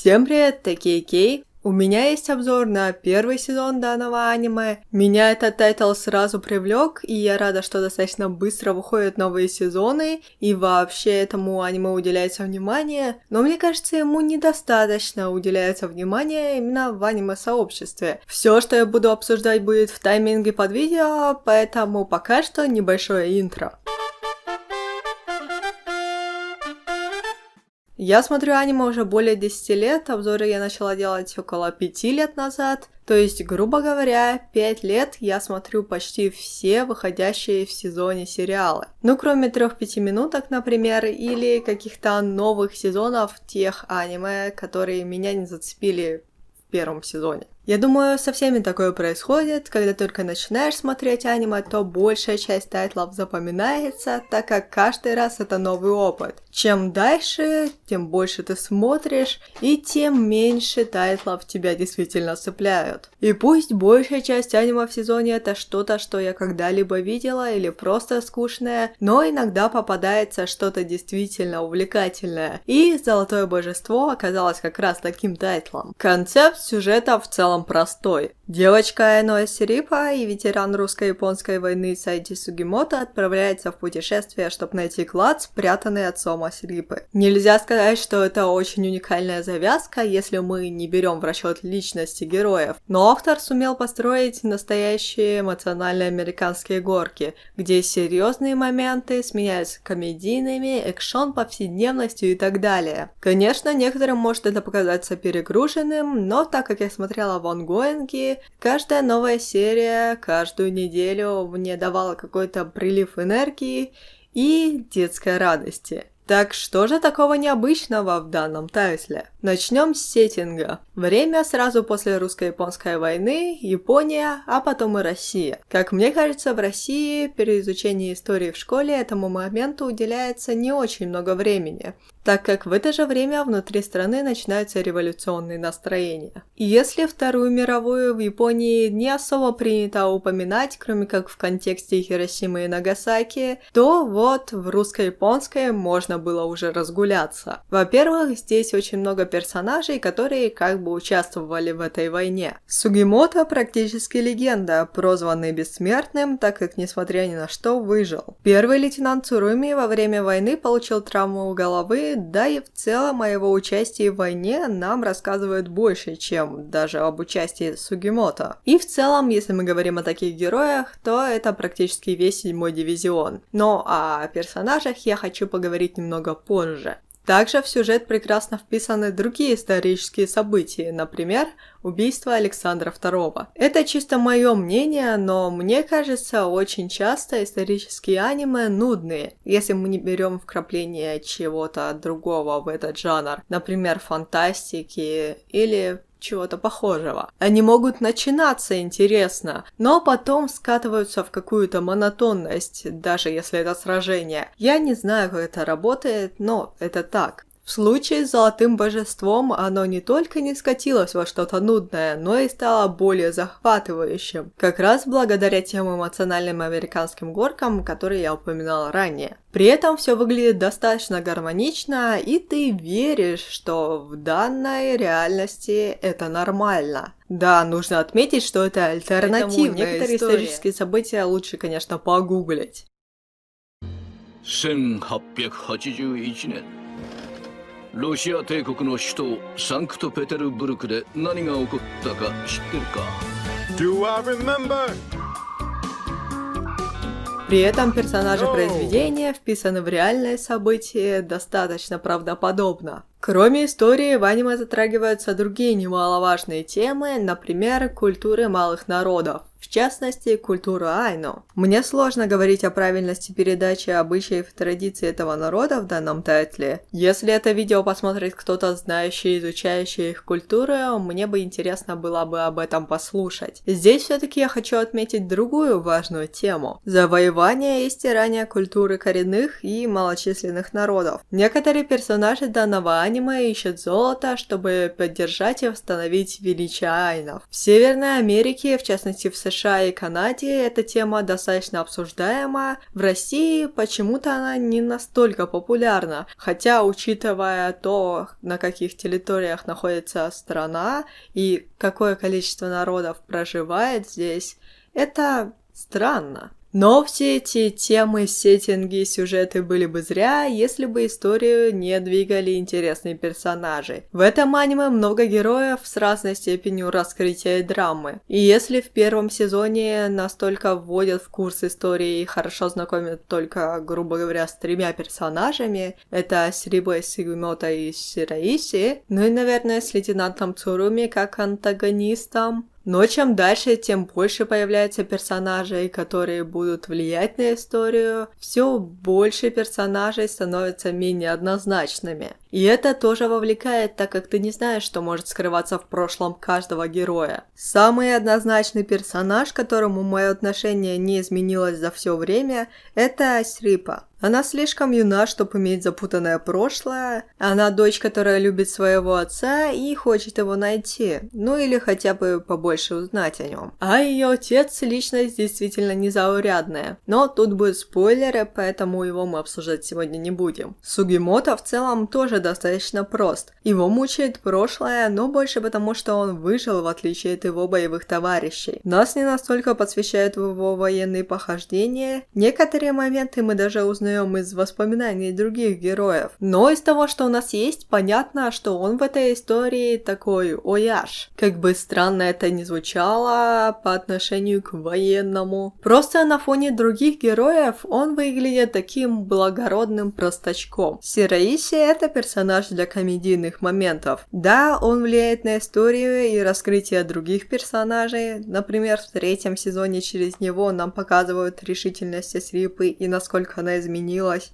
Всем привет, такие Кей. У меня есть обзор на первый сезон данного аниме. Меня этот тайтл сразу привлек, и я рада, что достаточно быстро выходят новые сезоны, и вообще этому аниме уделяется внимание. Но мне кажется, ему недостаточно уделяется внимания именно в аниме-сообществе. Все, что я буду обсуждать, будет в тайминге под видео, поэтому пока что небольшое интро. Я смотрю аниме уже более 10 лет, обзоры я начала делать около 5 лет назад. То есть, грубо говоря, 5 лет я смотрю почти все выходящие в сезоне сериалы. Ну, кроме 3-5 минуток, например, или каких-то новых сезонов тех аниме, которые меня не зацепили в первом сезоне. Я думаю, со всеми такое происходит, когда только начинаешь смотреть аниме, то большая часть тайтлов запоминается, так как каждый раз это новый опыт. Чем дальше, тем больше ты смотришь, и тем меньше тайтлов тебя действительно цепляют. И пусть большая часть аниме в сезоне это что-то, что я когда-либо видела или просто скучное, но иногда попадается что-то действительно увлекательное. И «Золотое божество» оказалось как раз таким тайтлом. Концепт сюжета в целом простой. Девочка Эно Сирипа и ветеран русско-японской войны Сайди Сугимото отправляются в путешествие, чтобы найти клад, спрятанный отцом Сирипы. Нельзя сказать, что это очень уникальная завязка, если мы не берем в расчет личности героев, но автор сумел построить настоящие эмоциональные американские горки, где серьезные моменты сменяются комедийными, экшон повседневностью и так далее. Конечно, некоторым может это показаться перегруженным, но так как я смотрела в онгоинге, каждая новая серия, каждую неделю мне давала какой-то прилив энергии и детской радости. Так что же такого необычного в данном тайтле? Начнем с сеттинга. Время сразу после русско-японской войны, Япония, а потом и Россия. Как мне кажется, в России при изучении истории в школе этому моменту уделяется не очень много времени, так как в это же время внутри страны начинаются революционные настроения. И если Вторую мировую в Японии не особо принято упоминать, кроме как в контексте Хиросимы и Нагасаки, то вот в русско-японской можно было уже разгуляться. Во-первых, здесь очень много персонажей, которые как бы участвовали в этой войне. Сугимото практически легенда, прозванный бессмертным, так как несмотря ни на что выжил. Первый лейтенант Цуруми во время войны получил травму головы, да и в целом о его участии в войне нам рассказывают больше, чем даже об участии Сугимото. И в целом, если мы говорим о таких героях, то это практически весь 7-й дивизион. Но о персонажах я хочу поговорить немного позже. Также в сюжет прекрасно вписаны другие исторические события, например, убийство Александра II. Это чисто мое мнение, но мне кажется, очень часто исторические аниме нудные, если мы не берем вкрапление чего-то другого в этот жанр, например, фантастики или чего-то похожего. Они могут начинаться интересно, но потом скатываются в какую-то монотонность, даже если это сражение. Я не знаю, как это работает, но это так. В случае с «Золотым божеством» оно не только не скатилось во что-то нудное, но и стало более захватывающим, как раз благодаря тем эмоциональным американским горкам, которые я упоминала ранее. При этом все выглядит достаточно гармонично, и ты веришь, что в данной реальности это нормально. Да, нужно отметить, что это альтернативная некоторые исторические события лучше, конечно, погуглить. 1881年ロシア帝国の首都サンクトペテルブルクで何が起こったか知ってるか Do I remember? При этом персонажи произведения вписаны в реальные события достаточно правдоподобно. Кроме истории, в аниме затрагиваются другие немаловажные темы, например, культуры малых народов. В частности, культура айно. Мне сложно говорить о правильности передачи обычаев и традиций этого народа в данном тайтле. Если это видео посмотрит кто-то знающий, изучающий их культуру, мне бы интересно было бы об этом послушать. Здесь все-таки я хочу отметить другую важную тему – завоевание и стирание культуры коренных и малочисленных народов. Некоторые персонажи данного аниме ищет золото, чтобы поддержать и восстановить величие айнов. В Северной Америке, в частности в США и Канаде, эта тема достаточно обсуждаема. В России почему-то она не настолько популярна, хотя, учитывая то, на каких территориях находится страна и какое количество народов проживает здесь, это странно. Но все эти темы, сеттинги, сюжеты были бы зря, если бы историю не двигали интересные персонажи. В этом аниме много героев с разной степенью раскрытия и драмы. И если в первом сезоне настолько вводят в курс истории и хорошо знакомят только, грубо говоря, с 3 персонажами, это Сирибэ, Сугимото и Шираиси, ну и, наверное, с лейтенантом Цуруми как антагонистом, но чем дальше, тем больше появляется персонажей, которые будут влиять на историю, все больше персонажей становятся менее однозначными. И это тоже вовлекает, так как ты не знаешь, что может скрываться в прошлом каждого героя. Самый однозначный персонаж, к которому мое отношение не изменилось за все время, это Срипа. Она слишком юна, чтобы иметь запутанное прошлое. Она дочь, которая любит своего отца и хочет его найти. Ну или хотя бы побольше узнать о нем. А ее отец личность действительно незаурядная. Но тут будут спойлеры, поэтому его мы обсуждать сегодня не будем. Сугимото в целом тоже достаточно прост. Его мучает прошлое, но больше потому, что он выжил, в отличие от его боевых товарищей. Нас не настолько посвящают в его военные похождения. Некоторые моменты мы даже узнаем из воспоминаний других героев. Но из того, что у нас есть, понятно, что он в этой истории такой ояж. Как бы странно это ни звучало по отношению к военному. Просто на фоне других героев он выглядит таким благородным простачком. Сираиси — это персонаж для комедийных моментов. Да, он влияет на историю и раскрытие других персонажей. Например, в 3-м сезоне через него нам показывают решительность Срипы и насколько она изменилась.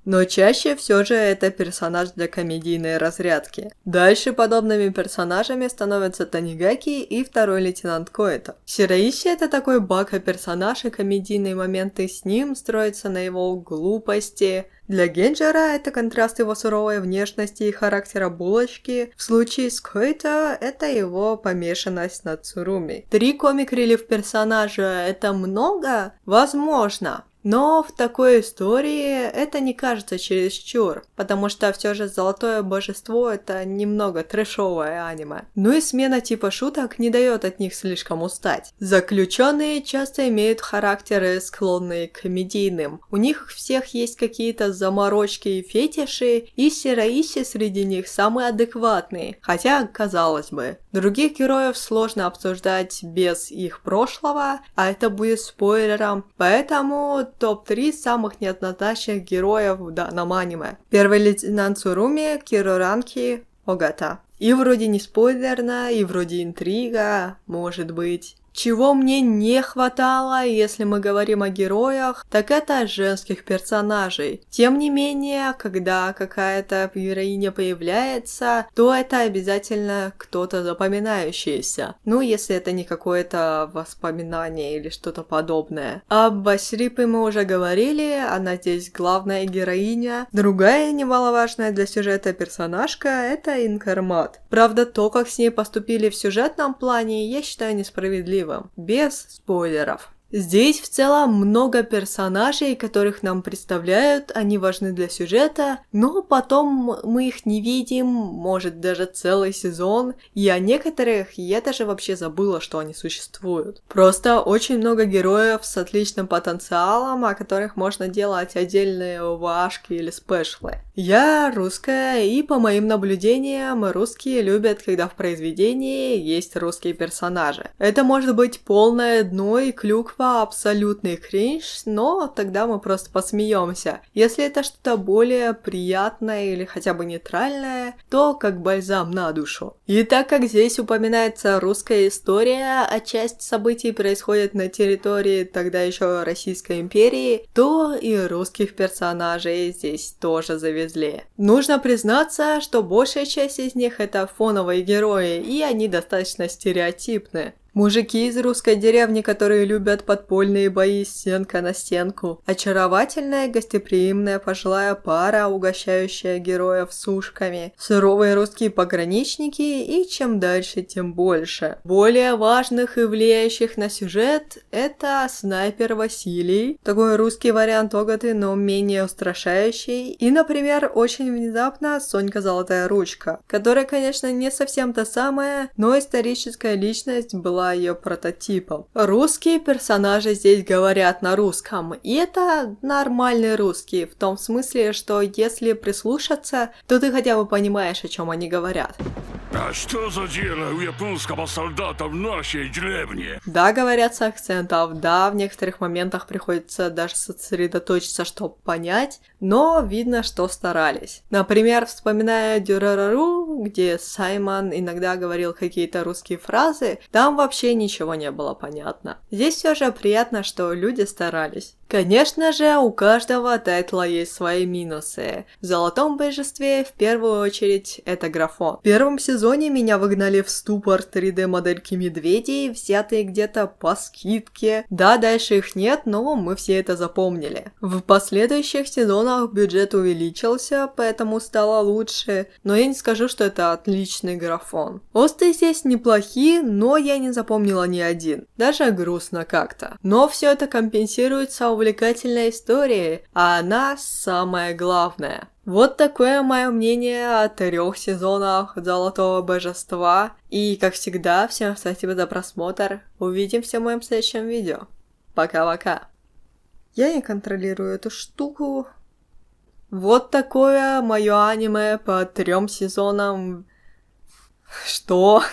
Но чаще все же это персонаж для комедийной разрядки. Дальше подобными персонажами становятся Танигаки и второй лейтенант Коэто. Шираиси — это такой бака-персонаж, и комедийные моменты с ним строятся на его глупости. Для Генджира это контраст его суровой внешности и характера булочки. В случае с Коэто это его помешанность на Цуруми. 3 комик-релив персонажа — это много? Возможно. Но в такой истории это не кажется чересчур, потому что все же Золотое Божество — это немного трэшовое аниме. Ну и смена типа шуток не дает от них слишком устать. Заключенные часто имеют характеры, склонные к комедийным. У них всех есть какие-то заморочки и фетиши, и Сираиси среди них самый адекватный, хотя, казалось бы. Других героев сложно обсуждать без их прошлого, а это будет спойлером, поэтому топ-3 самых неоднозначных героев в данном аниме. Первый лейтенант Цуруми, Кироранки, Огата. И вроде не спойлерно, и вроде интрига, может быть. Чего мне не хватало, если мы говорим о героях, так это женских персонажей. Тем не менее, когда какая-то героиня появляется, то это обязательно кто-то запоминающийся. Ну, если это не какое-то воспоминание или что-то подобное. Об Срипе мы уже говорили, она здесь главная героиня. Другая немаловажная для сюжета персонажка — это Инкармат. Правда, то, как с ней поступили в сюжетном плане, я считаю несправедливым. Без спойлеров. Здесь в целом много персонажей, которых нам представляют, они важны для сюжета, но потом мы их не видим, может даже целый сезон, и о некоторых я даже вообще забыла, что они существуют. Просто очень много героев с отличным потенциалом, о которых можно делать отдельные ОВАшки или спешлы. Я русская, и по моим наблюдениям, русские любят, когда в произведении есть русские персонажи. Это может быть полное дно и клюква, абсолютный кринж, но тогда мы просто посмеемся. Если это что-то более приятное или хотя бы нейтральное, то как бальзам на душу. И так как здесь упоминается русская история, а часть событий происходит на территории тогда еще Российской империи, то и русских персонажей здесь тоже завезли. Нужно признаться, что большая часть из них это фоновые герои, и они достаточно стереотипны. Мужики из русской деревни, которые любят подпольные бои стенка на стенку. Очаровательная, гостеприимная пожилая пара, угощающая героев сушками. Суровые русские пограничники и чем дальше, тем больше. Более важных и влияющих на сюжет это снайпер Василий. Такой русский вариант Огаты, но менее устрашающий. И, например, очень внезапно Сонька Золотая Ручка, которая, конечно, не совсем та самая, но историческая личность была ее прототипом. Русские персонажи здесь говорят на русском, и это нормальный русский, в том смысле, что если прислушаться, то ты хотя бы понимаешь, о чем они говорят. А что за дело у японского солдата в нашей деревне? Да, говорят с акцентом, да, в некоторых моментах приходится даже сосредоточиться, чтобы понять, но видно, что старались. Например, вспоминая Дюрарару, где Саймон иногда говорил какие-то русские фразы, там вообще ничего не было понятно. Здесь все же приятно, что люди старались. Конечно же, у каждого тайтла есть свои минусы. В «Золотом божестве» в первую очередь это графон. В первом сезоне меня выгнали в ступор 3D-модельки медведей, взятые где-то по скидке. Да, дальше их нет, но мы все это запомнили. В последующих сезонах бюджет увеличился, поэтому стало лучше, но я не скажу, что это отличный графон. Осты здесь неплохие, но я не запомнила ни один. Даже грустно как-то. Но все это компенсируется увлекательной историей, а она самое главное. Вот такое мое мнение о 3 сезонах Золотого Божества. И, как всегда, всем спасибо за просмотр. Увидимся в моем следующем видео. Пока-пока. Я не контролирую эту штуку. Вот такое мое аниме по 3 сезонам. Что?